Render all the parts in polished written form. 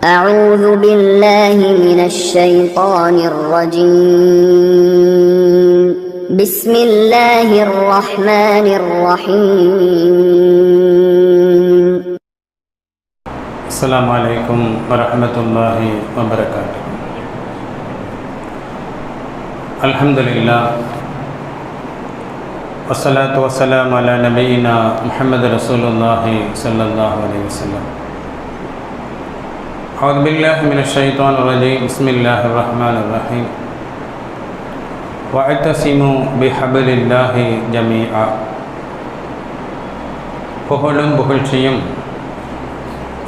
أعوذ بالله من الشيطان الرجيم بسم الله الرحمن الرحيم السلام عليكم ورحمة الله وبركاته. الحمد لله والصلاة والسلام على نبينا محمد رسول الله صلى الله عليه وسلم. أعوذ بالله من الشيطان الرجيم بسم الله الرحمن الرحيم واعتصموا بحبل الله جميعا. புகழும் புகழ்ச்சியும்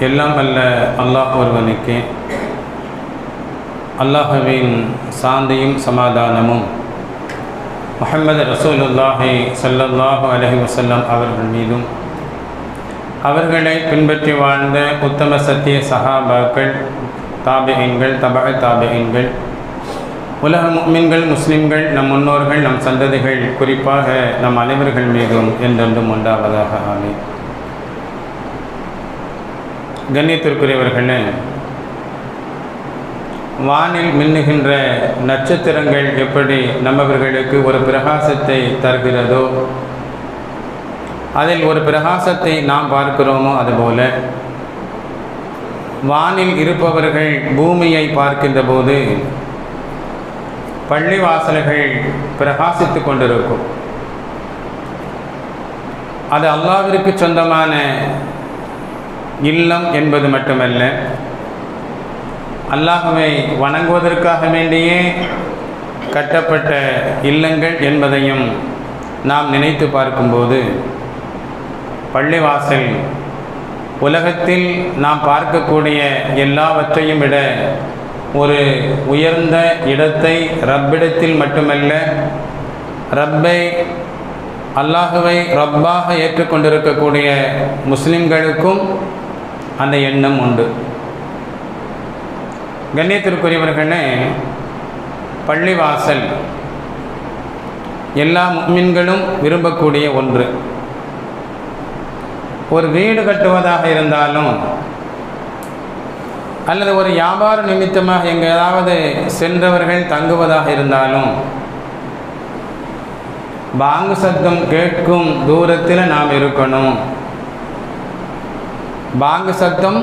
எல்லாம் அல்ல அல்லாஹ் ஒருவனுக்கு, அல்லாஹ்வின் சாந்தியும் சமாதானமும் முஹம்மது ரசூலுல்லாஹி ஸல்லல்லாஹு அலைஹி வஸல்லம் அவர்கள் மீதும், அவர்களை பின்பற்றி வாழ்ந்த உத்தம சத்திய சஹாபாக்கள், தாபிஈன்கள், தபஅ தாபிஈன்கள், உலக முஃமின்கள், முஸ்லிம்கள், நம் முன்னோர்கள், நம் சந்ததிகள், குறிப்பாக நம் அனைவர்கள் மீதும் என்றென்றும் உண்டாவதாக. ஆமீன். கண்ணியத்திற்குரியவர்களே, வானில் மின்னுகின்ற நட்சத்திரங்கள் எப்படி நம்மவர்களுக்கு ஒரு பிரகாசத்தை தருகிறதோ, அதில் ஒரு பிரகாசத்தை நாம் பார்க்கிறோமோ, அதுபோல வானில் இருப்பவர்கள் பூமியை பார்க்கின்ற போது பள்ளிவாசல்கள் பிரகாசித்து கொண்டிருக்கும். அது அல்லாஹ்விற்கு சொந்தமான இல்லம் என்பது மட்டுமல்ல, அல்லாஹ்வை வணங்குவதற்காக வேண்டியே கட்டப்பட்ட இல்லங்கள் என்பதையும் நாம் நினைத்து பார்க்கும்போது, பள்ளிவாசல் உலகத்தில் நாம் பார்க்கக்கூடிய எல்லாவற்றையும் விட ஒரு உயர்ந்த இடத்தை ரப்பிடத்தில் மட்டுமல்ல, ரப்பை அல்லாஹுவை ரப்பாக ஏற்றுக்கொண்டிருக்கக்கூடிய முஸ்லிம்களுக்கும் அந்த எண்ணம் உண்டு. கண்ணியத்திற்குரியவர்களே, பள்ளிவாசல் எல்லா முஃமின்களும் விரும்பக்கூடிய ஒன்று. ஒரு வீடு கட்டுவதாக இருந்தாலும் அல்லது ஒரு வியாபார நிமித்தமாக எங்கேயாவது சென்றவர்கள் தங்குவதாக இருந்தாலும், பாங்கு சத்தம் கேட்கும் தூரத்தில் நாம் இருக்கணும். பாங்கு சத்தம்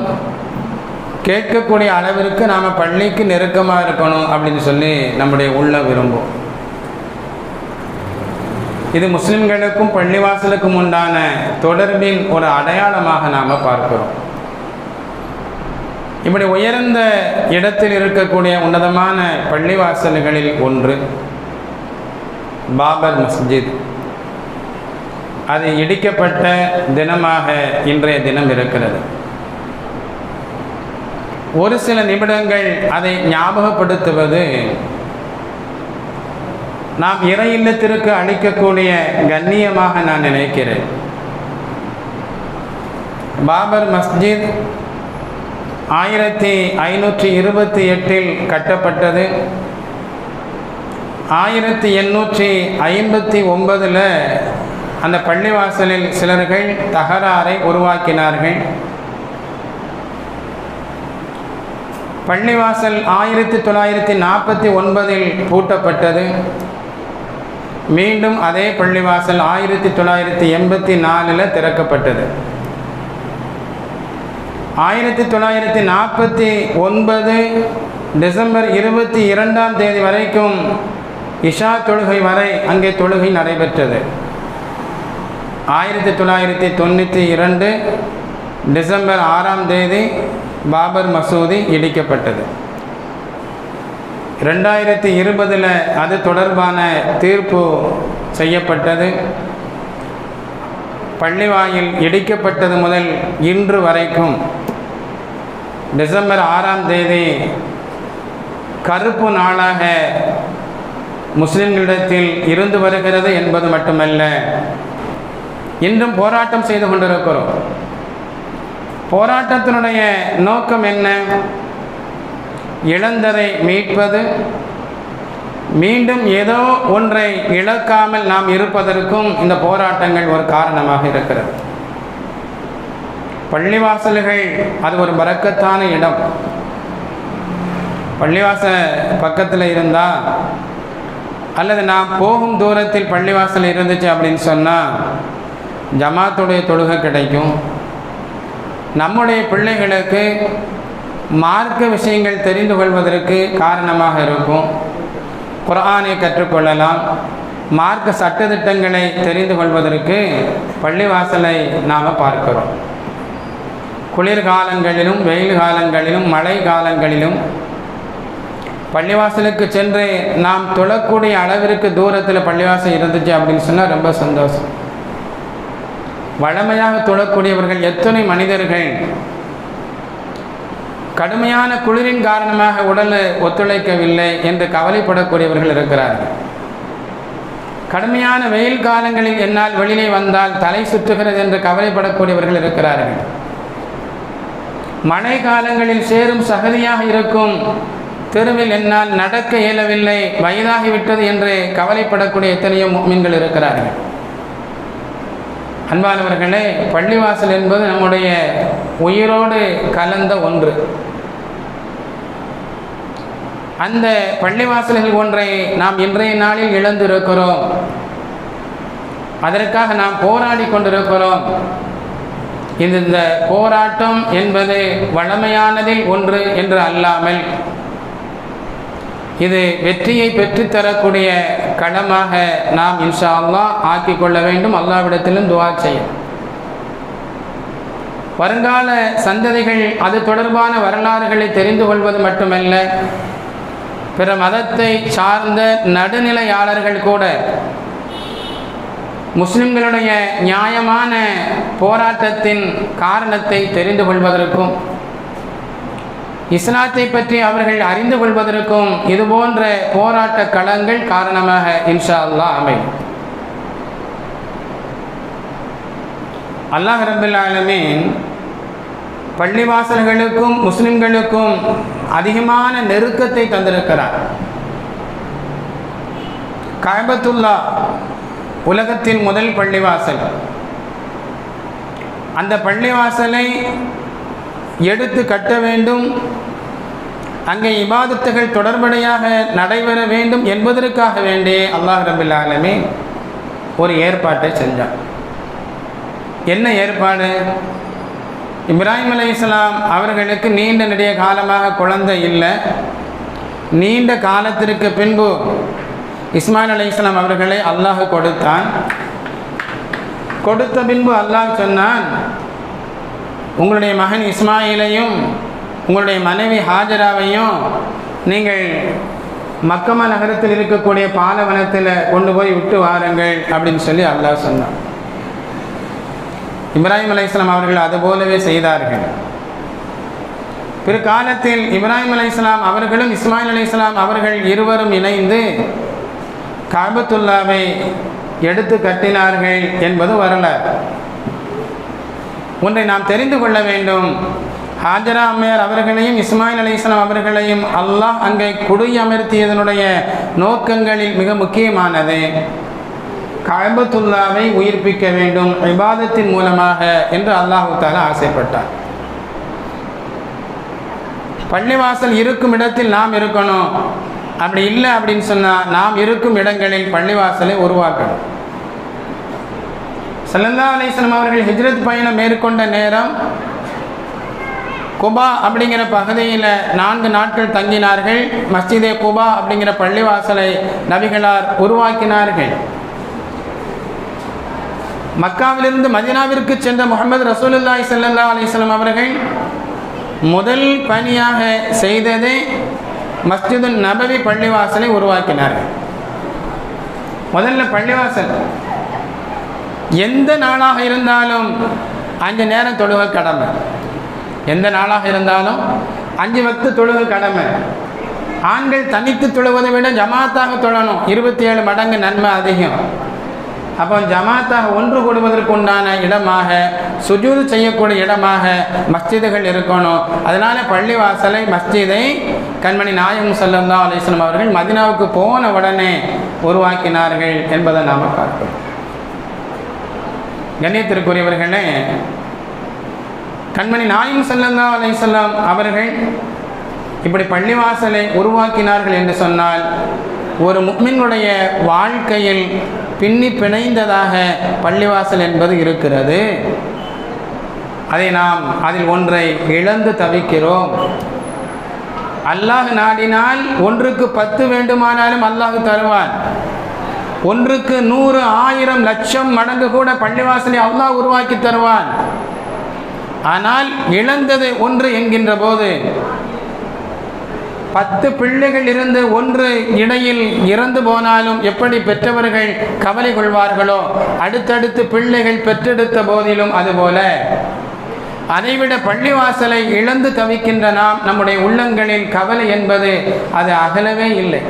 கேட்கக்கூடிய அளவிற்கு நாம் பள்ளிக்கு நெருக்கமாக இருக்கணும் அப்படின்னு சொல்லி நம்முடைய உள்ள விரும்பும். இது முஸ்லிம்களுக்கும் பள்ளிவாசலுக்கும் உண்டான தொடர்பின் ஒரு அடையாளமாக நாம் பார்க்கிறோம். இப்படி உயர்ந்த இடத்தில் இருக்கக்கூடிய உன்னதமான பள்ளிவாசல்களில் ஒன்று பாபர் மஸ்ஜித். அது இடிக்கப்பட்ட தினமாக இன்றைய தினம் இருக்கிறது. ஒரு சில நிமிடங்கள் அதை ஞாபகப்படுத்துவது நாம் இறை இல்லத்திற்கு அளிக்கக்கூடிய கண்ணியமாக நான் நினைக்கிறேன். பாபர் மஸ்ஜித் 1528 கட்டப்பட்டது. 1859 அந்த பள்ளிவாசலில் சிலர்கள் தகராறை உருவாக்கினார்கள். பள்ளிவாசல் 1949 பூட்டப்பட்டது. மீண்டும் அதே பள்ளிவாசல் 1984 திறக்கப்பட்டது. 1949 டிசம்பர் 22 வரைக்கும் இஷா தொழுகை வரை அங்கே தொழுகை நடைபெற்றது. 1992 டிசம்பர் 6 பாபர் மசூதி இடிக்கப்பட்டது. 2020 அது தொடர்பான தீர்ப்பு செய்யப்பட்டது. பள்ளிவாயில் இடிக்கப்பட்டது முதல் இன்று வரைக்கும் டிசம்பர் 6 கருப்பு நாளாக முஸ்லிம்களிடத்தில் இருந்து வருகிறது என்பது மட்டுமல்ல, இன்றும் போராட்டம் செய்து கொண்டிருக்கிறோம். போராட்டத்தினுடைய நோக்கம் என்ன? இழந்ததை மீட்பது, மீண்டும் ஏதோ ஒன்றை இழக்காமல் நாம் இருப்பதற்கும் இந்த போராட்டங்கள் ஒரு காரணமாக இருக்கிறது. பள்ளிவாசல்கள் அது ஒரு பரக்கத்தான இடம். பள்ளிவாசல் பக்கத்தில் இருந்தால் அல்லது நாம் போகும் தூரத்தில் பள்ளிவாசல் இருந்துச்சு அப்படின்னு சொன்னால் ஜமாத்துடைய தொழுகை கிடைக்கும். நம்முடைய பிள்ளைகளுக்கு மார்க்க விஷயங்கள் தெரிந்து கொள்வதற்கு காரணமாக இருக்கும். குர்ஆனை கற்றுக்கொள்ளலாம். மார்க்க சட்டதிட்டங்களை தெரிந்து கொள்வதற்கு பள்ளிவாசலை நாம் பார்க்கிறோம். குளிர்காலங்களிலும் வெயில் காலங்களிலும் மழை காலங்களிலும் பள்ளிவாசலுக்கு சென்று நாம் தொழக்கூடிய அளவிற்கு தூரத்தில் பள்ளிவாசல் இருந்துச்சு அப்படின்னு சொன்னால் ரொம்ப சந்தோஷம். வழமையாக தொழக்கூடியவர்கள் எத்தனை மனிதர்கள் கடுமையான குளிரின் காரணமாக உடல் ஒத்துழைக்கவில்லை என்று கவலைப்படக்கூடியவர்கள் இருக்கிறார்கள். கடுமையான வெயில் காலங்களில் என்னால் வெளியே வந்தால் தலை சுற்றுகிறது என்று கவலைப்படக்கூடியவர்கள் இருக்கிறார்கள். மழை காலங்களில் சேரும் சகதியாக இருக்கும் தெருவில் என்னால் நடக்க இயலவில்லை, வயதாகிவிட்டது என்று கவலைப்படக்கூடிய எத்தனையோ முஃமின்கள் இருக்கிறார்கள். அன்பானவர்களே, பள்ளிவாசல் என்பது நம்முடைய உயிரோடு கலந்த ஒன்று. அந்த பள்ளிவாசல்கள் ஒன்றை நாம் இன்றைய நாளில் இழந்திருக்கிறோம். அதற்காக நாம் போராடி கொண்டிருக்கிறோம். இந்த போராட்டம் என்பது வழமையானதில் ஒன்று என்று அல்லாமல் இது வெற்றியை பெற்றுத்தரக்கூடிய களமாக நாம் இன்ஷா அல்லாஹ் ஆக்கிக் கொள்ள வேண்டும். அல்லாஹ்விடத்திலும் துஆ செய்யும். வருங்கால சந்ததிகள் அது தொடர்பான வரலாறுகளை தெரிந்து கொள்வது மட்டுமல்ல, பிற மதத்தை சார்ந்த நடுநிலையாளர்கள் கூட முஸ்லிம்களுடைய நியாயமான போராட்டத்தின் காரணத்தை தெரிந்து கொள்வதற்கும் இஸ்லாத்தை பற்றி அவர்கள் அறிந்து கொள்வதற்கும் இதுபோன்ற போராட்ட களங்கள் காரணமாக இன்ஷா அல்லாஹ் அமையும். அல்லாஹ் ரப்பல் ஆலமீன் பள்ளிவாசல்களுக்கும் முஸ்லிம்களுக்கும் அதிகமான நெருக்கத்தை தந்திருக்கிறார். கஅபத்துல்லா உலகத்தின் முதல் பள்ளிவாசல். அந்த பள்ளிவாசலை எடுத்து கட்ட வேண்டும், அங்கே இபாதத்துகள் தொடர்படியாக நடைபெற வேண்டும் என்பதற்காக வேண்டி அல்லாஹ் ரப்பல் ஆலமீன் ஒரு ஏற்பாட்டை செஞ்சார். என்ன ஏற்பாடு? இப்ராஹிம் அலைஹிஸ்ஸலாம் அவர்களுக்கு நீண்ட நெடிய காலமாக குழந்தை இல்லை. நீண்ட காலத்திற்கு பின்பு இஸ்மாயில் அலைஹிஸ்ஸலாம் அவர்களை அல்லாஹ் கொடுத்தான். கொடுத்த பின்பு அல்லாஹ் சொன்னான், உங்களுடைய மகன் இஸ்மாயிலையும் உங்களுடைய மனைவி ஹாஜராவையும் நீங்கள் மக்கமா நகரத்தில் இருக்கக்கூடிய பாலைவனத்தில் கொண்டு போய் விட்டு வாருங்கள் அப்படின்னு சொல்லி அல்லாஹ் சொன்னான். இப்ராஹிம் அலைஹிஸ்ஸலாம் அவர்கள் அதுபோலவே செய்தார்கள். பிற்காலத்தில் இப்ராஹிம் அலைஹிஸ்ஸலாம் அவர்களும் இஸ்மாயில் அலைஹிஸ்ஸலாம் அவர்கள் இருவரும் இணைந்து கஅபத்துல்லாவை எடுத்து கட்டினார்கள் என்பது வரலாறு. ஒன்றை நாம் தெரிந்து கொள்ள வேண்டும். ஹாஜரா அம்மையார் அவர்களையும் இஸ்மாயில் அலைஹிஸ்ஸலாம் அவர்களையும் அல்லாஹ் அங்கே குடியமர்த்தியதனுடைய நோக்கங்களில் மிக முக்கியமானது கஅபத்துல்லாவை உயிர்ப்பிக்க வேண்டும் இபாதத்தின் மூலமாக என்று அல்லாஹ் தஆலா ஆசைப்பட்டார். பள்ளிவாசல் இருக்கும் இடத்தில் நாம் இருக்கணும். அப்படி இல்லை அப்படின்னு சொன்னால் நாம் இருக்கும் இடங்களில் பள்ளிவாசலை உருவாக்கணும். ஸல்லல்லாஹு அலைஹி வஸல்லம் அவர்கள் ஹிஜ்ரத் பயணம் மேற்கொண்ட நேரம் குபா அப்படிங்கிற பகுதியில் 4 நாட்கள் தங்கினார்கள். மஸ்ஜிதே குபா அப்படிங்கிற பள்ளிவாசலை நபிகளார் உருவாக்கினார்கள். மக்காவிலிருந்து மதீனாவிற்கு சென்ற முஹம்மது ரசூலுல்லாஹி ஸல்லல்லாஹு அலைஹி வஸல்லம் அவர்கள் முதல் பணியாக செய்ததே மஸ்ஜிது நபவி பள்ளிவாசலை உருவாக்கினார்கள். முதல்ல பள்ளிவாசல் எந்த நாளாக இருந்தாலும் 5 நேரம் தொழுகை கடமை. எந்த நாளாக இருந்தாலும் 5 வக்து தொழுகை கடமை. ஆண்கள் தனித்து தொழுவதை விட ஜமாத்தாக தொழணும். 27 மடங்கு நன்மை அதிகம். அப்போ ஜமாத்தாக ஒன்று கூடுவதற்கு உண்டான இடமாக, சுஜூது செய்யக்கூடிய இடமாக மஸ்ஜிதுகள் இருக்கணும். அதனால் பள்ளிவாசலை மஸ்ஜிதை கண்மணி நாயகம் ஸல்லல்லாஹு அலைஹி வஸல்லம் அவர்கள் மதீனாவுக்கு போன உடனே உருவாக்கினார்கள் என்பதை நாம் பார்க்கிறோம். இப்படி பள்ளிவாசலை உருவாக்கினார்கள் என்று சொன்னால் ஒரு முஃமினுடைய வாழ்க்கையில் பின்னி பிணைந்ததாக பள்ளிவாசல் என்பது இருக்கிறது. அதை நாம் அதில் ஒன்றை இழந்து தவிக்கிறோம். அல்லாஹ் நாடினால் ஒன்றுக்கு 10 வேண்டுமானாலும் அல்லாஹ் தருவான். ஒன்றுக்கு 100, 1000, லட்சம் மடங்கு கூட பள்ளிவாசலை அல்லாஹ் உருவாக்கி தருவான். ஆனால் இழந்தது ஒன்று என்கின்ற போது 10 பிள்ளைகள் இருந்து ஒன்று இடையில் இறந்து போனாலும் எப்படி பெற்றவர்கள் கவலை கொள்வார்களோ, அடுத்தடுத்து பிள்ளைகள் பெற்றெடுத்த போதிலும் அதுபோல அதைவிட பள்ளிவாசலை இழந்து தவிக்கின்ற நாம் நம்முடைய உள்ளங்களில் கவலை என்பது அது அகலவே இல்லை.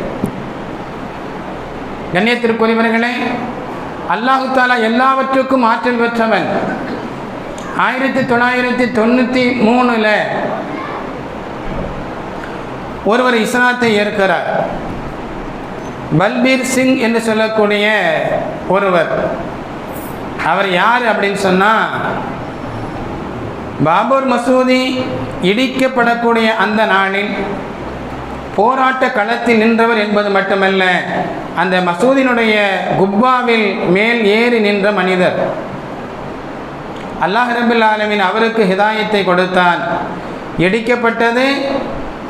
கண்ணியத்திற்குரியவர்களே, அல்லாஹு தஆலா எல்லாவற்றுக்கும் ஆற்றல் பெற்றவன். 1993 ஒருவர் இஸ்லாத்தை ஏற்கிறார். பல்பீர் சிங் என்று சொல்லக்கூடிய ஒருவர். அவர் யார் அப்படின்னு சொன்னால், பாபர் மசூதி இடிக்கப்படக்கூடிய அந்த நாளில் போராட்ட களத்தில் நின்றவர் என்பது மட்டுமல்ல, அந்த மசூதியினுடைய குப்பாவில் மேல் ஏறி நின்ற மனிதர். அல்லாஹ் ரப்பல் ஆலமீன் அவருக்கு ஹிதாயத்தை கொடுத்தான். இடிக்கப்பட்டது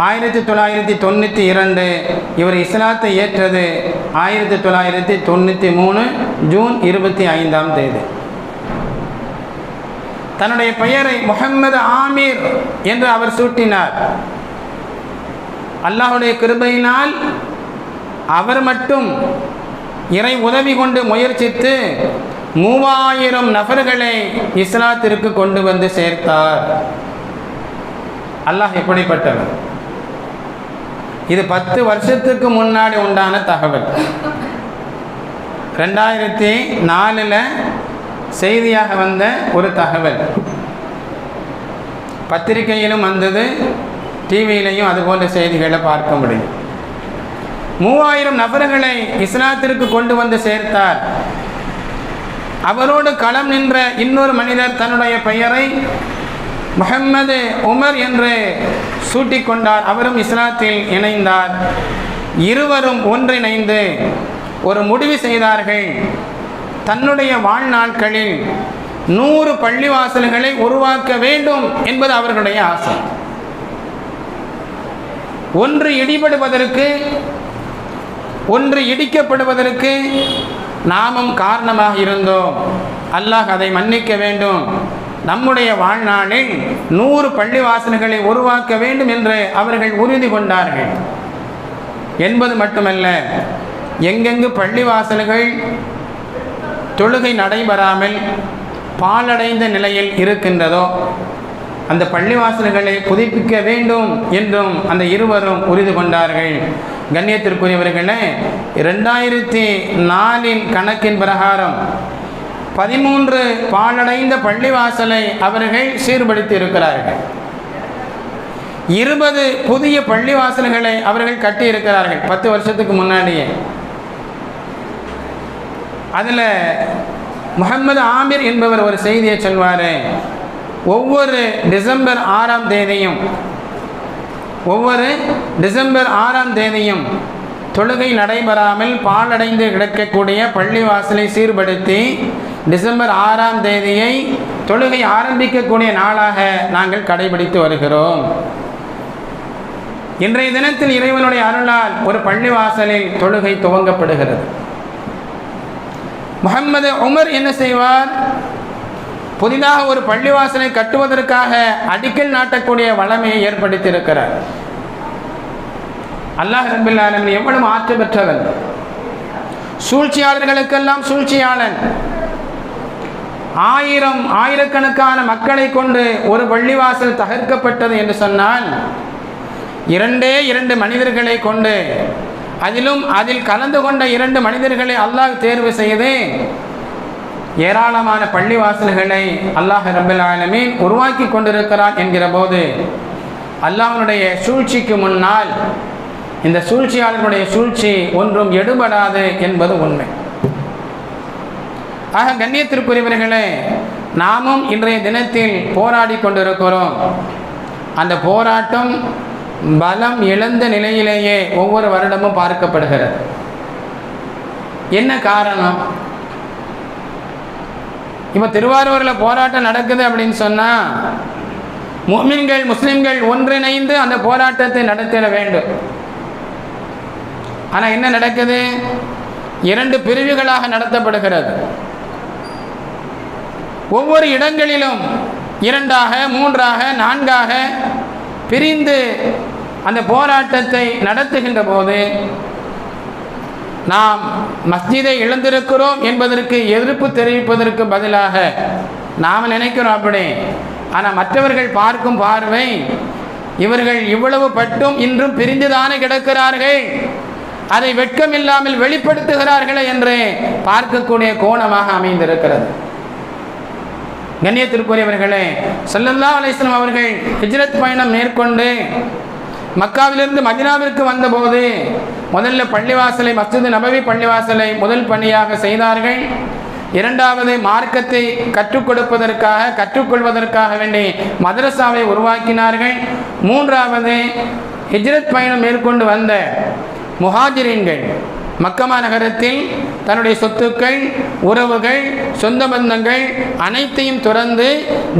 1992. இவர் இஸ்லாத்தை ஏற்றது 1993 ஜூன் 25 தன்னுடைய பெயரை முஹம்மது ஆமீர் என்று அவர் சூட்டினார். அல்லாஹ்வுடைய கிருபையினால் அவர் மட்டும் இறை உதவி கொண்டு முயற்சித்து 3000 நபர்களை இஸ்லாத்திற்கு கொண்டு வந்து சேர்த்தார். அல்லாஹ் எப்படிப்பட்டவர்! இது 10 வருஷத்துக்கு முன்னாடி உண்டான தகவல். 2004 செய்தியாக வந்த ஒரு தகவல். பத்திரிகையிலும் வந்தது, டிவியிலையும் அதுபோன்ற செய்திகளை பார்க்க முடியும். 3000 நபர்களை இஸ்லாத்திற்கு கொண்டு வந்து சேர்த்தார். அவரோடு களம் நின்ற இன்னொரு மனிதர் தன்னுடைய பெயரை முஹம்மது உமர் என்று சூட்டிக்கொண்டார். அவரும் இஸ்லாத்தில் இணைந்தார். இருவரும் ஒன்றிணைந்து ஒரு முடிவு செய்தார்கள். தன்னுடைய வாழ்நாட்களில் 100 பள்ளிவாசல்களை உருவாக்க வேண்டும் என்பது அவர்களுடைய ஆசை. ஒன்று இடிபடுவதற்கு, ஒன்று இடிக்கப்படுவதற்கு நாமும் காரணமாக இருந்தோம். அல்லாஹ் அதை மன்னிக்க வேண்டும். நம்முடைய வாழ்நாளில் 100 பள்ளிவாசல்களை உருவாக்க வேண்டும் என்று அவர்கள் உறுதி கொண்டார்கள் என்பது மட்டுமல்ல, எங்கெங்கு பள்ளிவாசல்கள் தொழுகை நடைபெறாமல் பாழடைந்த நிலையில் இருக்கின்றதோ அந்த பள்ளிவாசல்களை புதுப்பிக்க வேண்டும் என்றும் அந்த இருவரும் உறுதி கொண்டார்கள். கண்ணியத்திற்குரியவர்களே, 2004 கணக்கின் பிரகாரம் 13 பாழடைந்த பள்ளிவாசலை அவர்கள் சீர்படுத்தி இருக்கிறார்கள். 20 புதிய பள்ளிவாசல்களை அவர்கள் கட்டி இருக்கிறார்கள் 10 வருஷத்துக்கு முன்னாடியே. அதில் முஹம்மது ஆமீர் என்பவர் ஒரு செய்தியை சொல்வார். ஒவ்வொரு டிசம்பர் 6ஆம் தேதியும் தொழுகை நடைபெறாமல் பாழடைந்து கிடக்கக்கூடிய பள்ளிவாசலை சீர்படுத்தி டிசம்பர் 6ஆம் தேதியை தொழுகை ஆரம்பிக்கக்கூடிய நாளாக நாங்கள் கடைபிடித்து வருகிறோம். இன்றைய தினத்தில் இறைவனுடைய அருளால் ஒரு பள்ளிவாசலில் தொழுகை துவங்கப்படுகிறது. முஹம்மது உமர் என்ன செய்வார்? புதிதாக ஒரு பள்ளிவாசலை கட்டுவதற்காக அடிக்கல் நாட்டக்கூடிய வளமையை ஏற்படுத்தியிருக்கிறார். அல்லாஹ் ரப்பல் ஆலமீன் எவ்வளவு ஆற்றல் பெற்றவன்! சூழ்ச்சியாளர்களுக்கெல்லாம் சூழ்ச்சியாளன். ஆயிரக்கணக்கான மக்களை கொண்டு ஒரு பள்ளிவாசல் தகர்க்கப்பட்டது என்று சொன்னால், 2 மனிதர்களை கொண்டு, அதில் கலந்து கொண்ட 2 மனிதர்களை அல்லாஹ் தேர்வு செய்து ஏராளமான பள்ளிவாசல்களை அல்லாஹ் ரப்பல் ஆலமீன் உருவாக்கி கொண்டிருக்கிறான் என்கிற போது, அல்லாஹ்வுடைய சூழ்ச்சிக்கு முன்னால் இந்த சூழ்ச்சியாளர்களுடைய சூழ்ச்சி ஒன்றும் எடுபடாது என்பது உண்மை. ஆக கண்ணியத்திற்குரியவர்களே, நாமும் இன்றைய தினத்தில் போராடி கொண்டிருக்கிறோம். அந்த போராட்டம் பலம் இழந்த நிலையிலேயே ஒவ்வொரு வருடமும் பார்க்கப்படுகிறது. என்ன காரணம்? இப்போ திருவாரூரில் போராட்டம் நடக்குது அப்படின்னு சொன்னால் முஃமின்கள் முஸ்லிம்கள் ஒன்றிணைந்து அந்த போராட்டத்தை நடத்திட வேண்டும். ஆனால் என்ன நடக்குது? 2 பிரிவுகளாக நடத்தப்படுகிறது. ஒவ்வொரு இடங்களிலும் 2ஆக 3ஆக 4ஆக பிரிந்து அந்த போராட்டத்தை நடத்துகின்ற போது நாம் மஸ்ஜிதை இழந்திருக்கிறோம் என்பதற்கு எதிர்ப்பு தெரிவிப்பதற்கு பதிலாக நாம் நினைக்கிறோம் அப்படி. ஆனால் மற்றவர்கள் பார்க்கும் பார்வை, இவர்கள் இவ்வளவு பட்டும் இன்றும் பிரிந்துதானே கிடக்கிறார்கள், அதை வெட்கமில்லாமல் வெளிப்படுத்துகிறார்களே என்று பார்க்கக்கூடிய கோணமாக அமைந்திருக்கிறது. கண்ணியத்திற்குரியவர்களே, ஸல்லல்லாஹு அலைஹி வஸல்லம் அவர்கள் ஹிஜ்ரத் பயணம் மேற்கொண்டு மக்காவிலிருந்து மதீனாவிற்கு வந்தபோது முதல்ல பள்ளிவாசலை, மஸ்ஜித் நபவி பள்ளிவாசலை முதல் பணியாக செய்தார்கள். 2வது மார்க்கத்தை கற்றுக்கொள்வதற்காக வேண்டி மதரசாவை உருவாக்கினார்கள். 3வது ஹிஜ்ரத் பயணம் மேற்கொண்டு வந்த முஹாஜிரீன்கள் மக்கமா நகரத்தில் தன்னுடைய சொத்துக்கள், உறவுகள், சொந்த பந்தங்கள் அனைத்தையும் துறந்து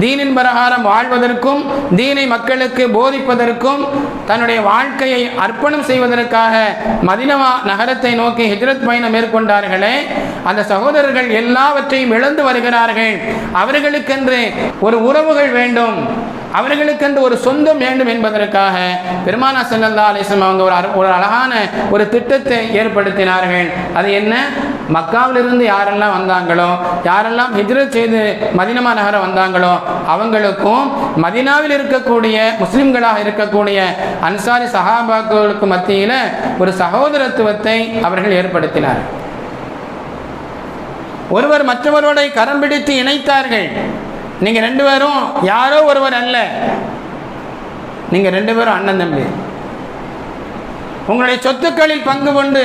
தீனின் பிரகாரம் வாழ்வதற்கும் தீனை மக்களுக்கு போதிப்பதற்கும் தன்னுடைய வாழ்க்கையை அர்ப்பணம் செய்வதற்காக மதீனா நகரத்தை நோக்கி ஹிஜ்ரத் பயணம் மேற்கொண்டார்களே, அந்த சகோதரர்கள் எல்லாவற்றையும் இழந்து வருகிறார்கள். அவர்களுக்கென்று ஒரு உறவுகள் வேண்டும், அவர்களுக்கென்று ஒரு சொந்தம் வேண்டும் என்பதற்காக பெருமானார் ஸல்லல்லாஹு அலைஹி வஸல்லம் அவங்க ஒரு அழகான ஒரு திட்டத்தை ஏற்படுத்தினார்கள். அது என்ன? மக்காவிலிருந்து யாரெல்லாம் வந்தாங்களோ, யாரெல்லாம் ஹிஜ்ரத் செய்து மதீனா நகரம் வந்தாங்களோ அவங்களுக்கும் மதீனாவில் இருக்கக்கூடிய முஸ்லிம்களாக இருக்கக்கூடிய அன்சாரி சஹாபாக்களுக்கு மத்தியில் ஒரு சகோதரத்துவத்தை அவர்கள் ஏற்படுத்தினார். ஒருவர் மற்றவரோட கரம் பிடித்து இணைத்தார்கள். நீங்க 2 பேரும் யாரோ ஒருவர் அல்ல, நீங்க 2 பேரும் அண்ணன் தம்பி. உங்களுடைய சொத்துக்களில் பங்கு கொண்டு,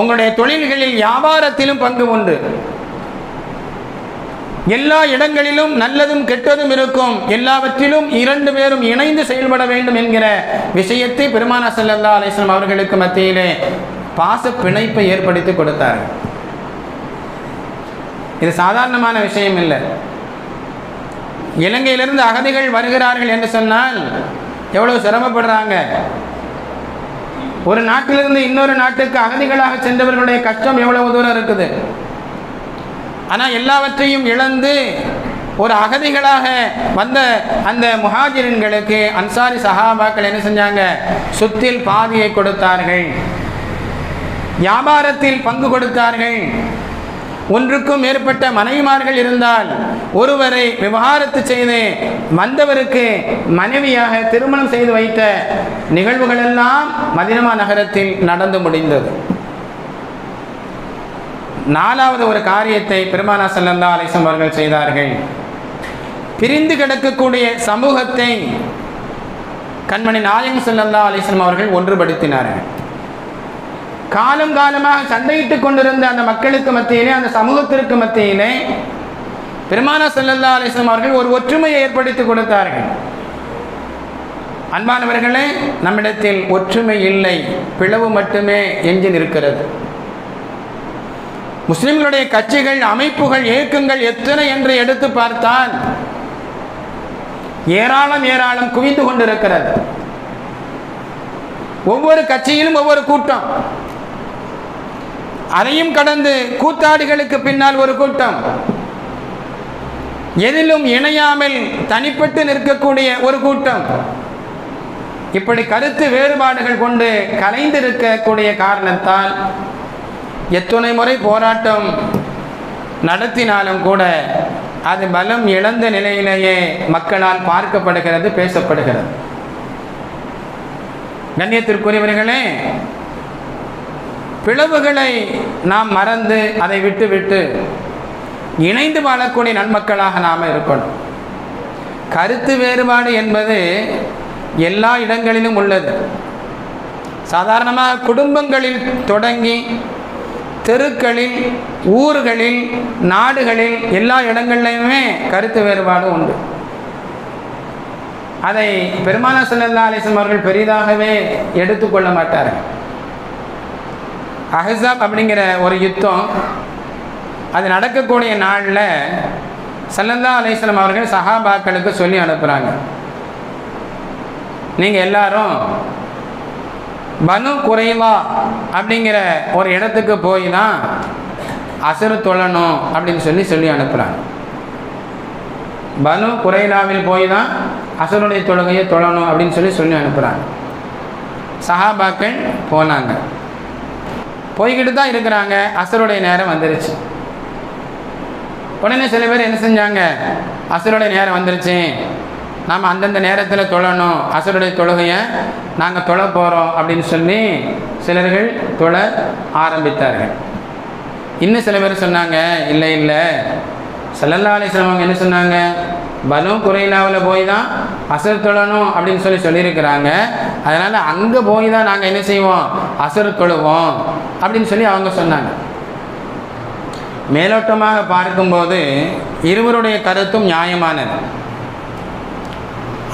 உங்களுடைய தொழில்களில் வியாபாரத்திலும் பங்கு கொண்டு, எல்லா இடங்களிலும் நல்லதும் கெட்டதும் இருக்கும், எல்லாவற்றிலும் 2 பேரும் இணைந்து செயல்பட வேண்டும் என்கிற விஷயத்தை பெருமானார் ஸல்லல்லாஹு அலைஹி வஸல்லம் அவர்களுக்கு மத்தியிலே பாச பிணைப்பை ஏற்படுத்தி கொடுத்தார்கள். இது சாதாரணமான விஷயம் இல்லை. இலங்கையிலிருந்து அகதிகள் வருகிறார்கள் என்று சொன்னால் எவ்வளவு சிரமப்படுறாங்க. ஒரு நாட்டிலிருந்து இன்னொரு நாட்டுக்கு அகதிகளாக சென்றவர்களுடைய கஷ்டம் எவ்வளவு தூரம் இருக்குது. ஆனால் எல்லாவற்றையும் இழந்து ஒரு அகதிகளாக வந்த அந்த முஹாஜிரின்களுக்கு அன்சாரி சஹாபாக்கள் என்ன செஞ்சாங்க? சொத்தில் பாதியை கொடுத்தார்கள், வியாபாரத்தில் பங்கு கொடுத்தார்கள். ஒன்றுக்கும் மேற்பட்ட மனைவிமார்கள் இருந்தால் ஒருவரை விவாகரத்து செய்து வந்தவருக்கு மனைவியாக திருமணம் செய்து வைத்த நிகழ்வுகள் எல்லாம் மதீனா நகரத்தில் நடந்து முடிந்தது. 4வது ஒரு காரியத்தை பெருமானார் ஸல்லல்லாஹு அலைஹி வஸல்லம் அவர்கள் செய்தார்கள். பிரிந்து கிடக்கக்கூடிய சமூகத்தை கண்மணி நாயகம் ஸல்லல்லாஹு அலைஹி வஸல்லம் அவர்கள் ஒன்றுபடுத்தினார்கள். காலம் காலமாக சண்டையிட்டுக் கொண்டிருந்த அந்த மக்களுக்கு மத்தியிலே, அந்த சமூகத்திற்கு மத்தியிலே பெருமானார் ஸல்லல்லாஹு அலைஹி வஸல்லம் அவர்கள் ஒரு ஒற்றுமையை ஏற்படுத்தி கொடுத்தார்கள். அன்பானவர்களே, நம்மிடத்தில் ஒற்றுமை இல்லை, பிளவு மட்டுமே எஞ்சி நிற்கிறது. முஸ்லிம்களுடைய கட்சிகள், அமைப்புகள், இயக்கங்கள் எத்தனை என்று எடுத்து பார்த்தால் ஏராளம் குவிந்து கொண்டிருக்கிறது. ஒவ்வொரு கட்சியிலும் ஒவ்வொரு கூட்டம், அதையும் கடந்து கூத்தாடிகளுக்கு பின்னால் ஒரு கூட்டம், எதிலும் இணையாமல் தனிப்பட்டு நிற்கக்கூடிய ஒரு கூட்டம், இப்படி கருத்து வேறுபாடுகள் கொண்டு கலைந்திருக்கக்கூடிய காரணத்தால் எத்தனை முறை போராட்டம் நடத்தினாலும் கூட அது பலம் இழந்த நிலையிலேயே மக்களால் பார்க்கப்படுகிறது, பேசப்படுகிறது. கண்ணியத்திற்குரியவர்களே, பிளவுகளை நாம் மறந்து அதை விட்டு இணைந்து வாழக்கூடிய நன்மக்களாக நாம் இருக்கணும். கருத்து வேறுபாடு என்பது எல்லா இடங்களிலும் உள்ளது. சாதாரணமாக குடும்பங்களில் தொடங்கி தெருக்களில், ஊர்களில், நாடுகளில் எல்லா இடங்கள்லையுமே கருத்து வேறுபாடு உண்டு. அதை பெருமானார் ஸல்லல்லாஹு அலைஹி வஸல்லம் அவர்கள் பெரிதாகவே எடுத்துக்கொள்ள மாட்டார்கள். அஹ்ஸாப் அப்படிங்கிற ஒரு யுத்தம் அது நடக்கக்கூடிய நாளில் ஸல்லல்லாஹு அலைஹி வஸல்லம் அவர்கள் சஹாபாக்களுக்கு சொல்லி அனுப்புகிறாங்க, நீங்கள் எல்லாரும் பனு குறைவா அப்படிங்கிற ஒரு இடத்துக்கு போய் தான் அசரு தொழணும் அப்படின்னு சொல்லி அனுப்புகிறாங்க. பனு குறைலாவில் போய் தான் அசருடைய தொழுகையை தொழணும் அப்படின்னு சொல்லி அனுப்புகிறாங்க. சஹாபாக்கள் போனாங்க. போய்கிட்டு தான் இருக்கிறாங்க. அசருடைய நேரம் வந்துருச்சு. உடனே சில பேர் என்ன செஞ்சாங்க, அசருடைய நேரம் வந்துருச்சு, நாம் அந்தந்த நேரத்தில் தொழணும், அசருடைய தொழுகையை நாங்கள் தொழ போகிறோம் அப்படின்னு சொல்லி சிலர்கள் தொழ ஆரம்பித்தார்கள். இன்னும் சில பேர் சொன்னாங்க, இல்லை இல்லை, ஸல்லல்லாஹு அலைஹி வஸல்லம் அவங்க என்ன சொன்னாங்க, பனு குறைலாவில் போய் தான் அசர் தொழணும் அப்படின்னு சொல்லியிருக்கிறாங்க, அதனால் அங்கே போய் தான் நாங்கள் என்ன செய்வோம், அசர் தொழுவோம் அப்படின்னு சொல்லி அவங்க சொன்னாங்க. மேலோட்டமாக பார்க்கும்போது இருவருடைய கருத்தும் நியாயமானது.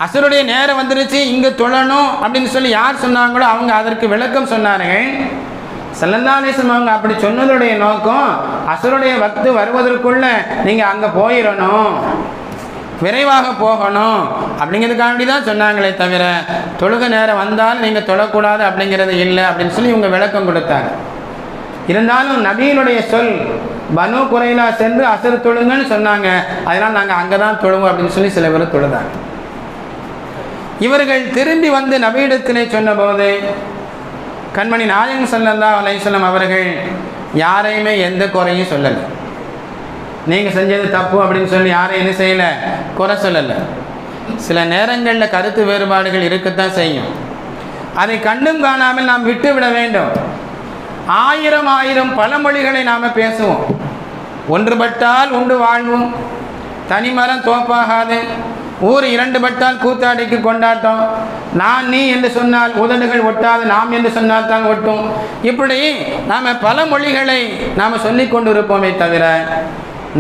அசருடைய நேரம் வந்துருச்சு, இங்கே தொழணும் அப்படின்னு சொல்லி யார் சொன்னாங்களோ அவங்க அதற்கு விளக்கம் சொன்னார்கள். ஸல்லல்லாஹு அலைஹி வஸல்லம் அவங்க அப்படி சொன்னதுடைய நோக்கம், அசருடைய வக்து வருவதற்குள்ள நீங்கள் அங்கே போயிடணும், விரைவாக போகணும் அப்படிங்கிறதுக்காண்டி தான் சொன்னாங்களே தவிர தொழுகை நேரம் வந்தால் நீங்கள் தொழக்கூடாது அப்படிங்கிறது இல்லை அப்படின்னு சொல்லி இவங்க விளக்கம் கொடுத்தாங்க. இருந்தாலும் நபியினுடைய சொல் பனு குறைலா சென்று அசர் தொழுங்கன்னு சொன்னாங்க, அதனால் நாங்கள் அங்கே தான் தொழுவோம் அப்படின்னு சொல்லி சில பேர் தொழுதாங்க. இவர்கள் திரும்பி வந்து நபியிடத்திலே சொன்னபோது கண்மணி நாயகம் ஸல்லல்லாஹு அலைஹி வஸல்லம் அவர்கள் யாரையுமே எந்த குறையும் சொல்லலை. நீங்கள் செஞ்சது தப்பு அப்படின்னு சொல்லி யாரையும் என்ன செய்யலை, குறை சொல்லலை. சில நேரங்களில் கருத்து வேறுபாடுகள் இருக்கத்தான் செய்யும். அதை கண்டும் காணாமல் நாம் விட்டு விட வேண்டும். ஆயிரம் பழமொழிகளை நாம் பேசுவோம். ஒன்றுபட்டால் உண்டு வாழ்வும், தனிமரம் தோப்பாகாது, ஊர் இரண்டு பட்டால் கூத்தாடிக்கு கொண்டாட்டம், நான் நீ என்று சொன்னால் உதடுகள் ஒட்டாது, நாம் என்று சொன்னால் தான் ஒட்டும். இப்படி நாம் பல மொழிகளை நாம் சொல்லி கொண்டு இருப்போமே தவிர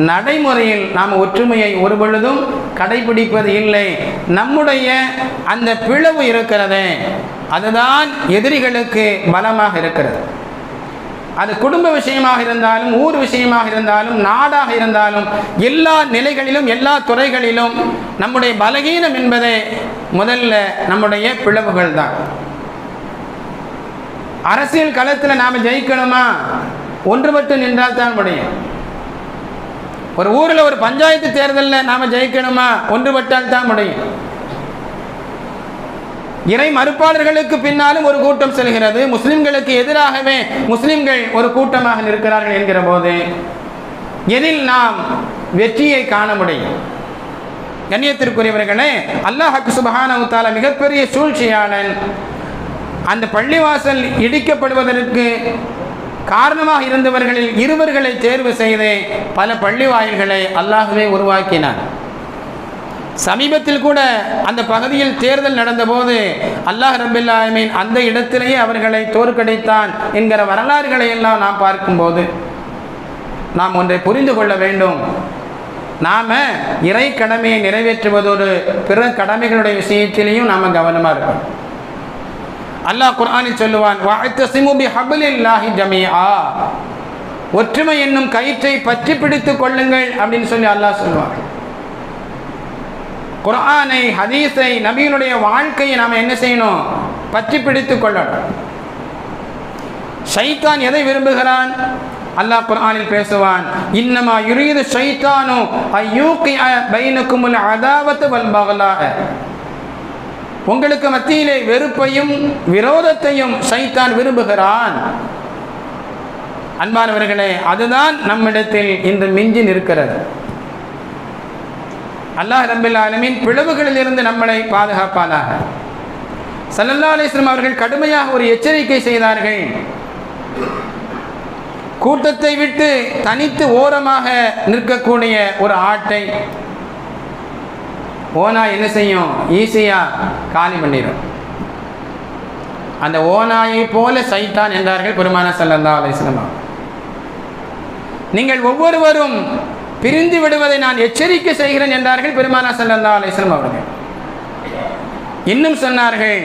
நடைமுறையில் நாம் ஒற்றுமையை ஒரு பொழுதும் கடைபிடிப்பது இல்லை. நம்முடைய அந்த பிளவு இருக்கிறதே, அதுதான் எதிரிகளுக்கு பலமாக இருக்கிறது. அது குடும்ப விஷயமாக இருந்தாலும், ஊர் விஷயமாக இருந்தாலும், நாடாக இருந்தாலும், எல்லா நிலைகளிலும் எல்லா துறைகளிலும் நம்முடைய பலகீனம் என்பதே முதல்ல நம்முடைய பிளவுகள் தான். அரசியல் களத்தில் நாம் ஜெயிக்கணுமா, ஒன்றுபட்டு நின்றால் தான் முடியும். ஒரு ஊரில் ஒரு பஞ்சாயத்து தேர்தலில் நாம் ஜெயிக்கணுமா, ஒன்றுபட்டால் தான் முடியும். இறை மறுப்பாளர்களுக்கு பின்னாலும் ஒரு கூட்டம் செல்கிறது, முஸ்லிம்களுக்கு எதிராகவே முஸ்லிம்கள் ஒரு கூட்டமாக நிற்கிறார்கள் என்கிற போது எதில் நாம் வெற்றியை காண முடியும்? கண்ணியத்திற்குரியவர்களே, அல்லாஹ் சுப்ஹானஹு வ தஆலா மிகப்பெரிய சூழ்ச்சியாளன். அந்த பள்ளிவாசல் இடிக்கப்படுவதற்கு காரணமாக இருந்தவர்களில் இருவர்களை தேர்வு செய்து பல பள்ளி வாயில்களை அல்லாஹ்வே உருவாக்கினான். சமீபத்தில் கூட அந்த பகுதியில் தேர்தல் நடந்தபோது அல்லாஹ் ரப்பில் ஆலமீன் அந்த இடத்திலேயே அவர்களை தோற்கடித்தான் என்கிற வரலாறுகளை எல்லாம் நாம் பார்க்கும்போது நாம் ஒன்றை புரிந்து கொள்ள வேண்டும். நாம் இறை கடமையை நிறைவேற்றுவதோடு பிற கடமைகளுடைய விஷயத்திலையும் நாம் கவனமாக இருக்கணும். அல்லாஹ் குர்ஆனில் சொல்லுவான், வஅத்தஸிமு பிஹப்லில்லாஹி ஜமீஆ, ஒற்றுமை என்னும் கயிற்றை பற்றி பிடித்துக் கொள்ளுங்கள் அப்படின்னு சொல்லி அல்லாஹ் சொல்லுவான். குர்ஆனை, ஹதீஸை, நபியினுடைய வாழ்க்கையை நாம் என்ன செய்யணும், பற்றி பிடித்துக் கொள்ளணும். ஷைத்தான் எதை விரும்புகிறான்? அல்லாஹ் குர்ஆனில் பேசுவான், இன்னமா யுரீது ஷைத்தானு அய்யூகிஅ பைனகுமுல் அதாவத வல் பக்லாஅ, உங்களுக்கு மத்தியிலே வெறுப்பையும் விரோதத்தையும் ஷைத்தான் விரும்புகிறான். அன்பானவர்களே, அதுதான் நம்மிடத்தில் இன்று மிஞ்சி நிற்கிறது. அல்லாஹ் ரப்பில் ஆலமீன் பிளவுகளில் இருந்து நம்மளை பாதுகாப்பானாக. ஸல்லல்லாஹு அலைஹி வஸல்லம் அவர்கள் கடுமையாக ஒரு எச்சரிக்கை செய்தார்கள். கூட்டத்தை விட்டு தனித்து ஓரமாக நிற்கக்கூடிய ஒரு ஆட்டை ஓனாய் என்ன செய்யும், ஈஸியாக காலி பண்ணிடும். அந்த ஓனாயை போல ஷைத்தான் என்றார்கள் பெருமானார் ஸல்லல்லாஹு அலைஹி வஸல்லம். நீங்கள் ஒவ்வொருவரும் பிரிந்து விடுவதை நான் எச்சரிக்கை செய்கிறேன் என்றார்கள் பெருமானார் ஸல்லல்லாஹு அலைஹி வஸல்லம் அவர்கள். இன்னும் சொன்னார்கள்,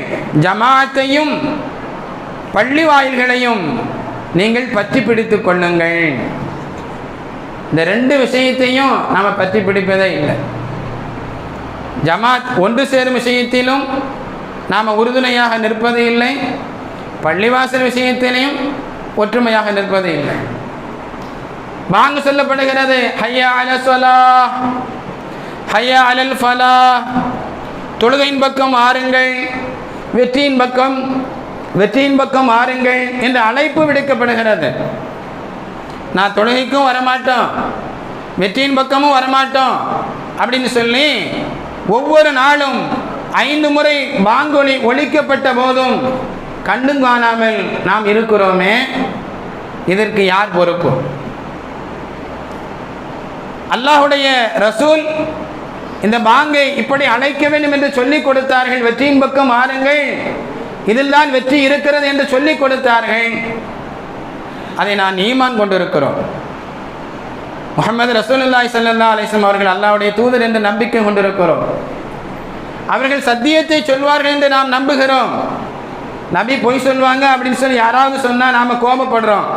ஜமாத்தையும் பள்ளி வாயில்களையும் நீங்கள் பற்றி பிடித்து கொள்ளுங்கள். இந்த ரெண்டு விஷயத்தையும் நாம் பற்றி பிடிப்பதே இல்லை. ஜமாத் ஒன்று சேரும் விஷயத்திலும் நாம் உறுதுணையாக நிற்பது இல்லை, பள்ளிவாசல் விஷயத்திலையும் ஒற்றுமையாக நிற்பது இல்லை. வாங்க சொல்லப்படுகிறது, ஹய்யா அல ஸலாஹ், ஹய்யா அலல் ஃபலாஹ், தொழுகையின் பக்கம் ஆறுங்கள், வெற்றியின் பக்கம் ஆறுங்கள் என்ற அழைப்பு விடுக்கப்படுகிறது. நான் தொழுகைக்கும் வரமாட்டோம், வெற்றியின் பக்கமும் வரமாட்டோம் அப்படின்னு சொல்லி ஒவ்வொரு நாளும் 5 முறை பாங்கொலி ஒலிக்கப்பட்ட போதும் கண்டும் காணாமல் நாம் இருக்கிறோமே, இதற்கு யார் பொறுப்பு? அல்லாஹுடைய ரசூல் இந்த பாங்கை இப்படி அழைக்க வேண்டும் என்று சொல்லிக் கொடுத்தார்கள். வெற்றியின் பக்கம் ஆறுங்கள், இதில் தான் வெற்றி இருக்கிறது என்று சொல்லிக் கொடுத்தார்கள். அதை நான் ஈமான் கொண்டிருக்கிறோம். முஹம்மது ரசூலுல்லாஹி ஸல்லல்லாஹு அலைஹி வஸல்லம் அவர்கள் அல்லாஹ்வுடைய தூதர் என்று நம்பிக்கை கொண்டிருக்கிறோம். அவர்கள் சத்தியத்தை சொல்வார்கள் என்று நாம் நம்புகிறோம். நபி பொய் சொல்வாங்க அப்படின்னு சொல்லி யாராவது சொன்னால் நாம் கோபப்படுறோம்.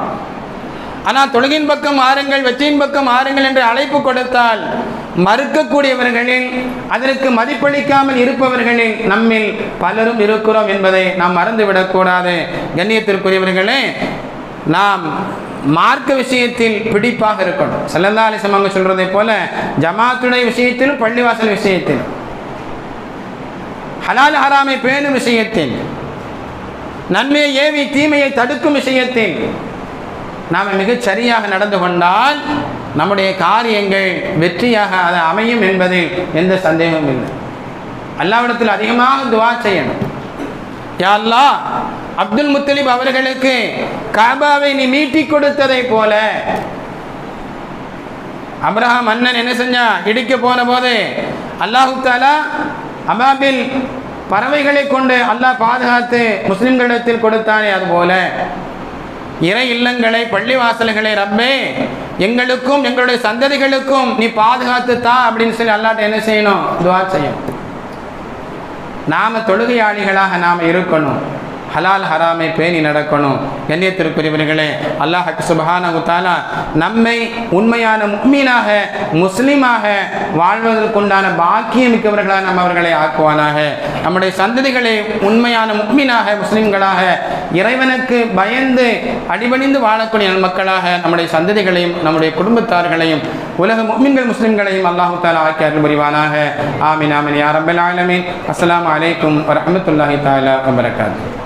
ஆனால் தொழுகையின் பக்கம் ஆறுங்கள், வெற்றியின் பக்கம் ஆறுங்கள் என்று அழைப்பு கொடுத்தால் மறுக்கக்கூடியவர்களில், அதற்கு மதிப்பளிக்காமல் இருப்பவர்களில் நம்மில் பலரும் இருக்கிறோம் என்பதை நாம் மறந்துவிடக்கூடாது. கண்ணியத்திற்குரியவர்களே, நாம் மார்க்க விஷயத்தில் பிடிப்பாக இருக்கணும். ஸல்லல்லாஹு அலைஹி வஸல்லம் அவங்க சொல்றதை போல ஜமாத்துடைய விஷயத்திலும் பள்ளிவாசல் விஷயத்தில், ஹலால் ஹராமை பேணும் விஷயத்தில், நன்மையை ஏவி தீமையை தடுக்கும் விஷயத்தில் நாம் மிகச் சரியாக நடந்து கொண்டால் நம்முடைய காரியங்கள் வெற்றியாக அது அமையும் என்பதில் எந்த சந்தேகமும் இல்லை. அல்லாஹ்விடத்தில் அதிகமாக துஆ செய்யணும். யா அல்லாஹ், அப்துல் முத்தலிப் அவர்களுக்கு காபாவை நீ மீட்டி கொடுத்ததை போல, அப்ரஹாம் மன்னன் என்ன செஞ்சா, இடிக்க போன போது அல்லாஹு தஆலா அபாபில் பறவைகளை கொண்டு அல்லாஹ் பாதுகாத்து முஸ்லிம்களிடத்தில் கொடுத்தானே, அதுபோல இறை இல்லங்களை, பள்ளி வாசல்களை ரப்பே எங்களுக்கும் எங்களுடைய சந்ததிகளுக்கும் நீ பாதுகாத்து தா அப்படின்னு சொல்லி அல்லாஹ்ட்ட என்ன செய்யணும்? துஆ செய்யணும். நாம் தொழுகையாளிகளாக நாம் இருக்கணும், ஹலால் ஹராமை பேணி நடக்கணும். கண்ணியத்திற்குரியவர்களே, அல்லாஹ் சுப்ஹானஹு வ தஆலா நம்மை உண்மையான முஃமினாக, முஸ்லிமாக வாழ்வதற்குண்டான பாக்கியமிக்கவர்களாக நம்ம அவர்களை ஆக்குவானாக. நம்முடைய சந்ததிகளை உண்மையான முஃமினாக, முஸ்லிம்களாக, இறைவனுக்கு பயந்து அடிபணிந்து வாழக்கூடிய மக்களாக நம்முடைய சந்ததிகளையும் நம்முடைய குடும்பத்தார்களையும் உலக முஃமின்கள் முஸ்லிம்களையும் அல்லாஹ் தஆலா ஆக்கி அருள் புரிவானாக. ஆமீன் ஆமீன் யா ரப்பல் ஆலமீன். அஸ்ஸலாமு அலைக்கும் வ ரஹ்மத்துல்லாஹி தஆலா வ பரகாத்துஹு.